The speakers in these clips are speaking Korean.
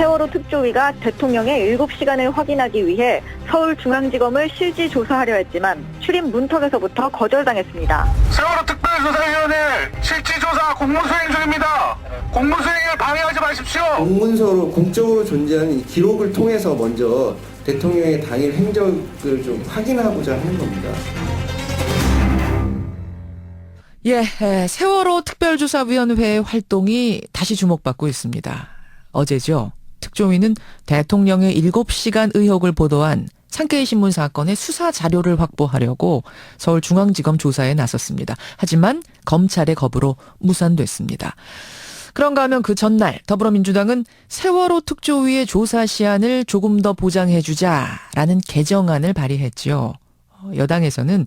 세월호 특조위가 대통령의 7시간을 확인하기 위해 서울중앙지검을 실지 조사하려 했지만 출입 문턱에서부터 거절당했습니다. 세월호 특별조사위원회 실질조사 공문수행 중입니다. 공문수행을 방해하지 마십시오. 공문서로 공적으로 존재하는 이 기록을 통해서 먼저 대통령의 당일 행적을 좀 확인하고자 하는 겁니다. 예, 세월호 특별조사위원회의 활동이 다시 주목받고 있습니다. 어제죠. 특조위는 대통령의 7시간 의혹을 보도한 산케이 신문 사건의 수사 자료를 확보하려고 서울중앙지검 조사에 나섰습니다. 하지만 검찰의 겁으로 무산됐습니다. 그런가 하면 그 전날 더불어민주당은 세월호 특조위의 조사 시한을 조금 더 보장해주자라는 개정안을 발의했죠. 여당에서는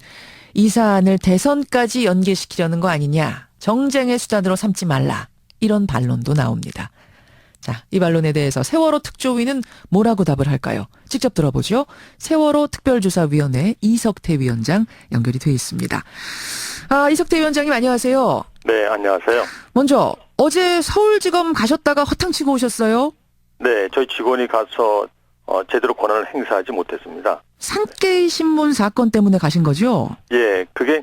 이 사안을 대선까지 연계시키려는 거 아니냐, 정쟁의 수단으로 삼지 말라, 이런 반론도 나옵니다. 자, 이 반론에 대해서 세월호 특조위는 뭐라고 답을 할까요? 직접 들어보죠. 세월호 특별조사위원회 이석태 위원장 연결이 돼 있습니다. 이석태 위원장님 안녕하세요. 네, 안녕하세요. 먼저 어제 서울지검 가셨다가 허탕치고 오셨어요? 네, 저희 직원이 가서 제대로 권한을 행사하지 못했습니다. 산케이 신문 사건 때문에 가신 거죠? 예, 그게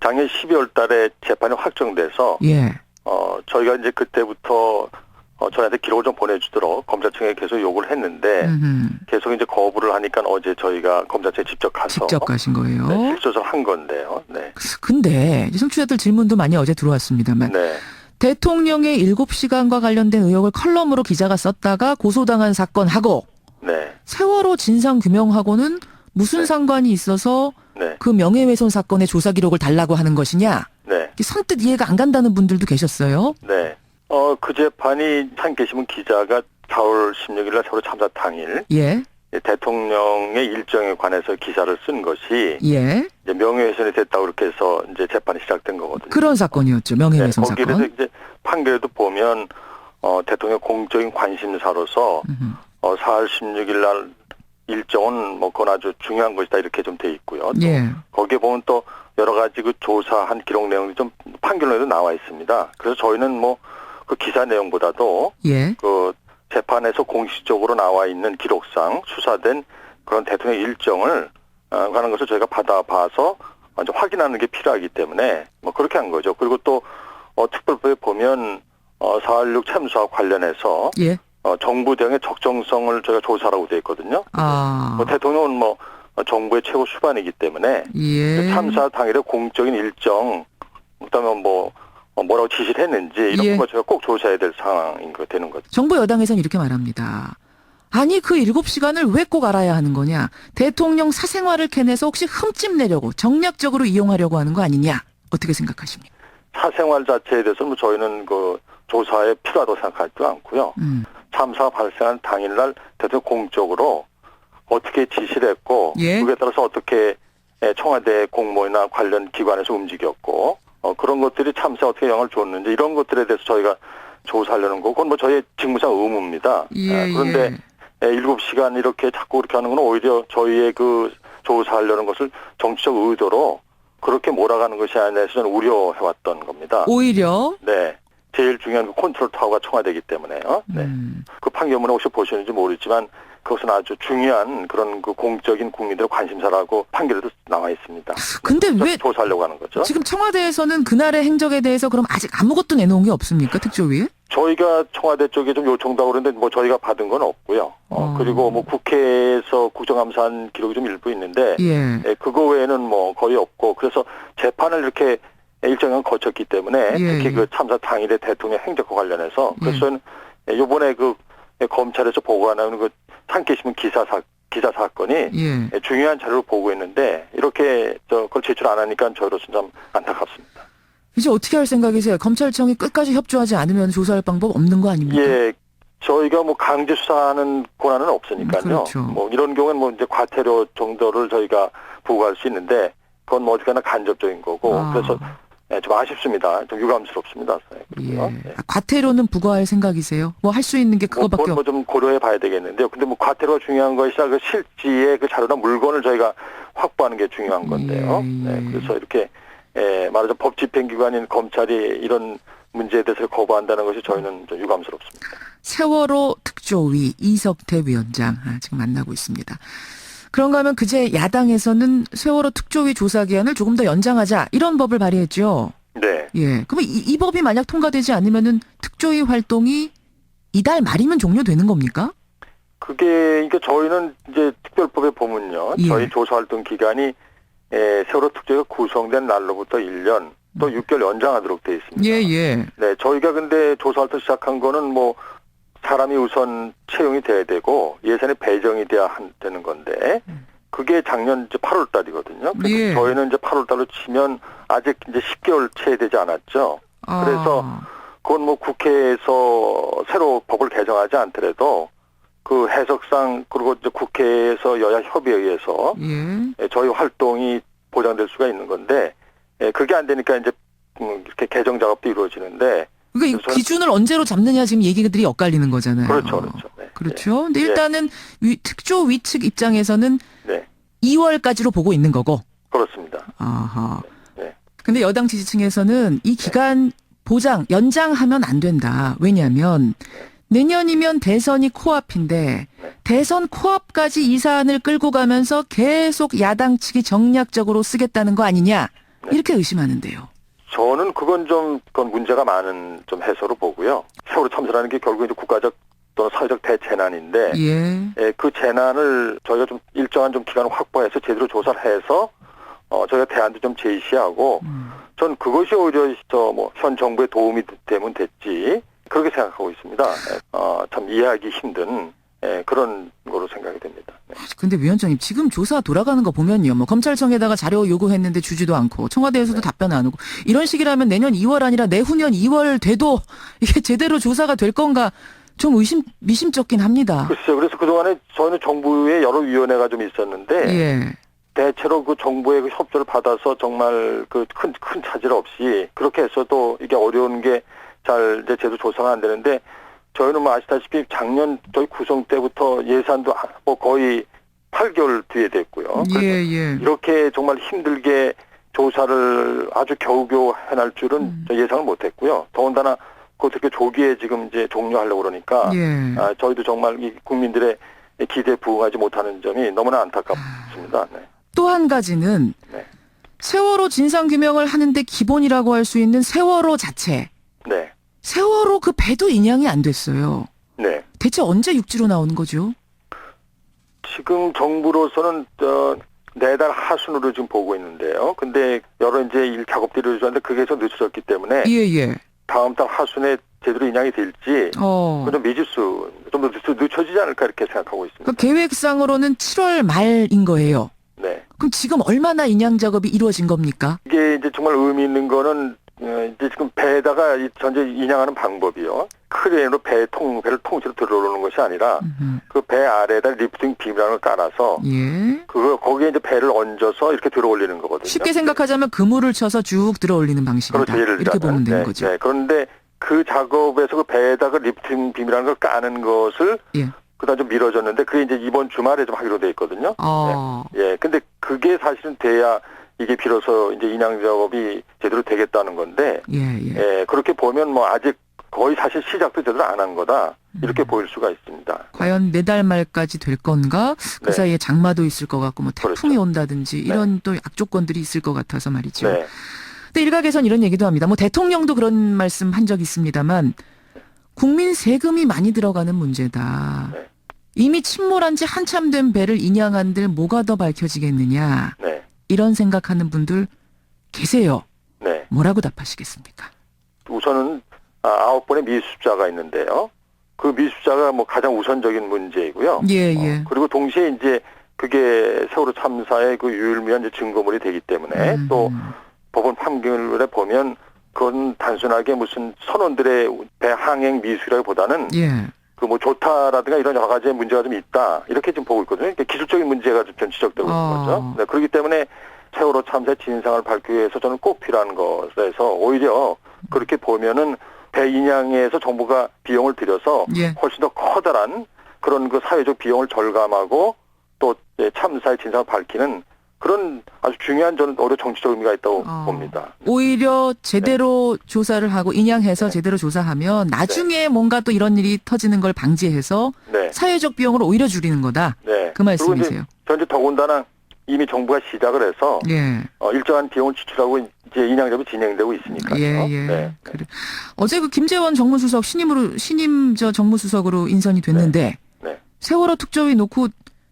작년 12월 달에 재판이 확정돼서 예. 저희가 이제 그때부터 저희한테 기록을 좀 보내주도록 검찰청에 계속 요구를 했는데 계속 이제 거부를 하니까 어제 저희가 검찰청에 직접 가서 직접 가신 거예요? 네, 실조사를 한 건데요. 네. 근데 청취자들 질문도 많이 어제 들어왔습니다만 네. 대통령의 7시간과 관련된 의혹을 컬럼으로 기자가 썼다가 고소당한 사건하고 네. 세월호 진상규명하고는 무슨 네. 상관이 있어서 네. 그 명예훼손 사건의 조사 기록을 달라고 하는 것이냐? 네. 선뜻 이해가 안 간다는 분들도 계셨어요. 네. 그 재판이 산케이신문 기자가 4월 16일 날 세월호 참사 당일 예. 대통령의 일정에 관해서 기사를 쓴 것이 예. 이제 명예훼손이 됐다고 그렇게 해서 이제 재판이 시작된 거거든요. 그런 사건이었죠. 명예훼손 거기에서 사건. 이제 판결에도 보면 대통령 공적인 관심사로서 4월 16일 날 일정은 뭐 그건 아주 중요한 것이다 이렇게 좀 돼 있고요. 또 예. 거기에 보면 또 여러 가지 그 조사한 기록 내용이 좀 판결로도 나와 있습니다. 그래서 저희는 뭐 그 기사 내용보다도 예. 그 재판에서 공식적으로 나와 있는 기록상 수사된 그런 대통령 일정을 하는 것을 저희가 받아봐서 먼저 확인하는 게 필요하기 때문에 뭐 그렇게 한 거죠. 그리고 또 특별법에 보면 4.16 참사와 관련해서 예. 정부 대응의 적정성을 저희가 조사라고 되어 있거든요. 대통령은 뭐 정부의 최고 수반이기 때문에 예. 참사 당일의 공적인 일정, 그다음에 뭐라고 지시를 했는지 이런 예. 거 저희가 꼭 조사해야 될 상황인 거 되는 거죠. 정부 여당에서는 이렇게 말합니다. 아니 그 7시간을 왜 꼭 알아야 하는 거냐. 대통령 사생활을 캐내서 혹시 흠집 내려고 정략적으로 이용하려고 하는 거 아니냐. 어떻게 생각하십니까? 사생활 자체에 대해서는 뭐 저희는 그 조사에 필요하다고 생각하지도 않고요. 참사가 발생한 당일날 대통령 공적으로 어떻게 지시를 했고 예. 그에 따라서 어떻게 청와대 공무원이나 관련 기관에서 움직였고 그런 것들이 참사에 어떻게 영향을 줬는지 이런 것들에 대해서 저희가 조사하려는 거고 그건 뭐 저희의 직무상 의무입니다. 예, 그런데 7시간 이렇게 자꾸 그렇게 하는 건 오히려 저희의 그 조사하려는 것을 정치적 의도로 그렇게 몰아가는 것이 아니라 해서 저는 우려해왔던 겁니다. 오히려? 네. 제일 중요한 그 컨트롤 타워가 청와대이기 때문에요. 네. 그 판결문에 혹시 보셨는지 모르지만 그것은 아주 중요한 그런 그 공적인 국민들의 관심사라고 판결에도 나와 있습니다. 근데 왜 조사하려고 하는 거죠? 지금 청와대에서는 그날의 행적에 대해서 그럼 아직 아무것도 내놓은 게 없습니까? 특조위에? 저희가 청와대 쪽에 좀 요청도 하고 그러는데 뭐 저희가 받은 건 없고요. 그리고 뭐 국회에서 국정감사한 기록이 좀 일부 있는데 예. 그거 외에는 뭐 거의 없고 그래서 재판을 이렇게 일정을 거쳤기 때문에 특히 그 참사 당일의 대통령 행적과 관련해서 그래서 저는 이번에 그 검찰에서 보고하는 그 산케이신문 기사 사건이 중요한 자료를 보고했는데 이렇게 그걸 제출 안 하니까 저희로서는 좀 안타깝습니다. 이제 어떻게 할 생각이세요? 검찰청이 끝까지 협조하지 않으면 조사할 방법 없는 거 아닙니까? 예. 저희가 뭐 강제 수사하는 권한은 없으니까요. 그렇죠. 뭐 이런 경우는 뭐 이제 과태료 정도를 저희가 부과할 수 있는데 그건 뭐 어디까나 간접적인 거고 그래서 좀 아쉽습니다. 좀 유감스럽습니다. 예. 과태료는 부과할 생각이세요? 뭐 할 수 있는 게 그거밖에 뭐 좀 고려해 봐야 되겠는데요. 근데 뭐 과태료가 중요한 것이 아니라 그 실지의 그 자료나 물건을 저희가 확보하는 게 중요한 건데요. 네, 그래서 이렇게 말하자면 법 집행기관인 검찰이 이런 문제에 대해서 거부한다는 것이 저희는 좀 유감스럽습니다. 세월호 특조위 이석태 위원장 지금 만나고 있습니다. 그런가 하면 그제 야당에서는 세월호 특조위 조사 기한을 조금 더 연장하자 이런 법을 발의했죠. 네. 예. 그러면 이 법이 만약 통과되지 않으면은 특조위 활동이 이달 말이면 종료되는 겁니까? 그게 저희는 이제 특별법에 보면요. 예. 저희 조사 활동 기간이 세월호 특조위가 구성된 날로부터 1년 또 6개월 연장하도록 되어 있습니다. 예, 예. 네, 저희가 근데 조사 활동 시작한 거는 뭐 사람이 우선 채용이 돼야 되고 예산이 배정이 돼야 되는 건데 그게 작년 이제 8월 달이거든요. 그래서 예. 저희는 이제 8월 달로 치면 아직 이제 10개월 채 되지 않았죠. 그래서 그건 뭐 국회에서 새로 법을 개정하지 않더라도 그 해석상 그리고 이제 국회에서 여야 협의에 의해서 예. 저희 활동이 보장될 수가 있는 건데 그게 안 되니까 이제 이렇게 개정 작업도 이루어지는데 그러니까 이 기준을 언제로 잡느냐 지금 얘기들이 엇갈리는 거잖아요. 그렇죠, 그렇죠. 네. 그렇죠. 근데 일단은 특조위 측 입장에서는 네. 2월까지로 보고 있는 거고. 그렇습니다. 아하. 네. 근데 여당 지지층에서는 이 기간 보장 연장하면 안 된다. 왜냐하면 내년이면 대선이 코앞인데 대선 코앞까지 이 사안을 끌고 가면서 계속 야당 측이 정략적으로 쓰겠다는 거 아니냐 이렇게 의심하는데요. 저는 그건 문제가 많은 좀 해소로 보고요. 세월호 참사라는 게 결국 이제 국가적 또는 사회적 대재난인데 예. 그 재난을 저희가 좀 일정한 좀 기간을 확보해서 제대로 조사를 해서 저희가 대안도 좀 제시하고 전 그것이 오히려 현 정부에 도움이 되면 됐지 그렇게 생각하고 있습니다. 참 이해하기 힘든 그런 거로 생각이 됩니다. 네. 근데 위원장님 지금 조사 돌아가는 거 보면요. 뭐 검찰청에다가 자료 요구했는데 주지도 않고 청와대에서도 답변 안 오고 이런 식이라면 내년 2월 아니라 내후년 2월 돼도 이게 제대로 조사가 될 건가 좀 미심쩍긴 합니다. 글쎄요. 그래서 그동안에 저희는 정부의 여러 위원회가 좀 있었는데 예. 대체로 그 정부의 그 협조를 받아서 정말 그 큰 차질 없이 그렇게 했어도 이게 어려운 게 잘 이제 제대로 조사가 안 되는데 저희는 뭐 아시다시피 작년 저희 구성 때부터 예산도 뭐 거의 8개월 뒤에 됐고요. 예, 예. 이렇게 정말 힘들게 조사를 아주 겨우겨우 해낼 줄은 예상을 못했고요. 더군다나 그것도 이렇게 조기에 지금 이제 종료하려고 그러니까 예. 저희도 정말 이 국민들의 기대에 부응하지 못하는 점이 너무나 안타깝습니다. 네. 또 한 가지는 네. 세월호 진상규명을 하는데 기본이라고 할 수 있는 세월호 자체. 네. 세월호 그 배도 인양이 안 됐어요. 네. 대체 언제 육지로 나오는 거죠? 지금 정부로서는 내달 하순으로 지금 보고 있는데요. 근데 여러 이제 일 작업들이 이루어졌는데 그게 좀 늦어졌기 때문에 예. 다음 달 하순에 제대로 인양이 될지 그건 좀 미지수 좀 늦춰지지 않을까 이렇게 생각하고 있습니다. 그 계획상으로는 7월 말인 거예요. 네. 그럼 지금 얼마나 인양 작업이 이루어진 겁니까? 이게 이제 정말 의미 있는 거는 이제 지금 배에다가 전체 인양하는 방법이요. 크레인으로 배를 통째로 들어오는 것이 아니라 그 배 아래에다 리프팅 빔이라는 걸 깔아서 예. 거기에 이제 배를 얹어서 이렇게 들어올리는 거거든요. 쉽게 생각하자면 그물을 쳐서 쭉 들어올리는 방식이다. 그렇죠. 예를 이렇게 들자면. 보면 되는 네, 거죠. 네. 그런데 그 작업에서 그 배에다가 리프팅 빔이라는 걸 까는 것을 예. 그다음 좀 미뤄졌는데 그게 이제 이번 주말에 좀 하기로 돼 있거든요. 예. 근데 그게 사실은 돼야 이게 비로소 이제 인양 작업이 제대로 되겠다는 건데 예. 그렇게 보면 뭐 아직 거의 사실 시작도 제대로 안 한 거다 이렇게 보일 수가 있습니다. 과연 내달 말까지 될 건가? 그 네. 사이에 장마도 있을 것 같고 뭐 태풍이 그렇죠. 온다든지 이런 또 악조건들이 있을 것 같아서 말이죠. 네. 근데 일각에선 이런 얘기도 합니다. 뭐 대통령도 그런 말씀 한 적 있습니다만 국민 세금이 많이 들어가는 문제다. 네. 이미 침몰한 지 한참 된 배를 인양한들 뭐가 더 밝혀지겠느냐. 네. 이런 생각하는 분들 계세요. 네. 뭐라고 답하시겠습니까? 우선은 9번의 미수자가 있는데요. 그 미수자가 뭐 가장 우선적인 문제이고요. 예. 그리고 동시에 이제 그게 세월호 참사의 그 유일무이한 증거물이 되기 때문에 또 법원 판결에 보면 그건 단순하게 무슨 선원들의 배 항행 미수라기보다는 예. 그 뭐 좋다라든가 이런 여러 가지의 문제가 좀 있다 이렇게 지금 보고 있거든요. 그러니까 기술적인 문제가 좀 지적되고 있는 거죠. 네, 그렇기 때문에 세월호 참사의 진상을 밝히기 위해서 저는 꼭 필요한 것에서 오히려 그렇게 보면은 배 인양에서 정부가 비용을 들여서 훨씬 더 커다란 그런 그 사회적 비용을 절감하고 또 참사의 진상을 밝히는 그런 아주 중요한 저는 오히려 정치적 의미가 있다고 봅니다. 오히려 제대로 조사를 하고 인양해서 제대로 조사하면 나중에 뭔가 또 이런 일이 터지는 걸 방지해서 네. 사회적 비용을 오히려 줄이는 거다. 네. 그 말씀이세요. 현재 더군다나 이미 정부가 시작을 해서 예. 일정한 비용을 지출하고 이제 인양 작업이 진행되고 있으니까요. 예, 예. 네. 그래. 어제 그 김재원 정무수석 신임 정무수석으로 인선이 됐는데 네. 세월호 특조위 놓고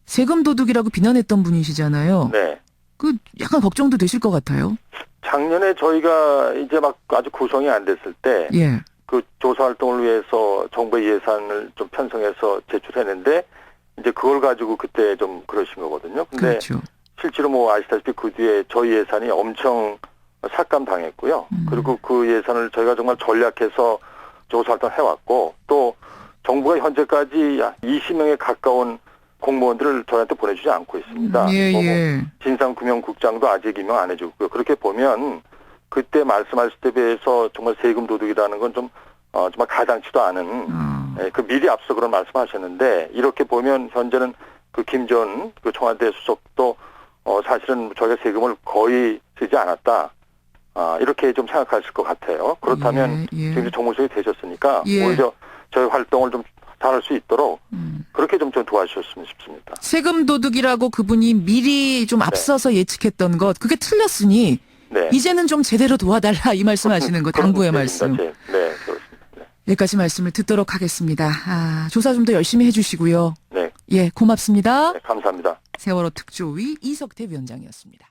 세금 도둑이라고 비난했던 분이시잖아요. 네. 그 약간 걱정도 되실 것 같아요. 작년에 저희가 이제 막 아주 구성이 안 됐을 때 예. 그 조사 활동을 위해서 정부의 예산을 좀 편성해서 제출했는데 이제 그걸 가지고 그때 좀 그러신 거거든요. 근데 그렇죠. 실제로 뭐 아시다시피 그 뒤에 저희 예산이 엄청 삭감당했고요. 그리고 그 예산을 저희가 정말 전략해서 조사 활동을 해왔고 또 정부가 현재까지 20명에 가까운 공무원들을 저희한테 보내주지 않고 있습니다. 예, 뭐 예. 진상규명국장도 아직 임명 안 해주고요. 그렇게 보면 그때 말씀하실 때 비해서 정말 세금 도둑이라는 건 좀 정말 가당치도 않은 그 미리 앞서 그런 말씀하셨는데 이렇게 보면 현재는 그 김전 그 청와대 수석도 사실은 저희가 세금을 거의 쓰지 않았다. 이렇게 좀 생각하실 것 같아요. 그렇다면 예. 지금 정무수석이 되셨으니까 예. 오히려 저희 활동을 좀 잘할 수 있도록 그렇게 좀 도와주셨으면 싶습니다. 세금 도둑이라고 그분이 미리 좀 앞서서 예측했던 것 그게 틀렸으니 네. 이제는 좀 제대로 도와달라 이 말씀하시는 거 당부의 말씀. 네, 그렇습니다. 네. 여기까지 말씀을 듣도록 하겠습니다. 조사 좀 더 열심히 해주시고요. 네. 예, 고맙습니다. 네, 감사합니다. 세월호 특조위 이석태 위원장이었습니다.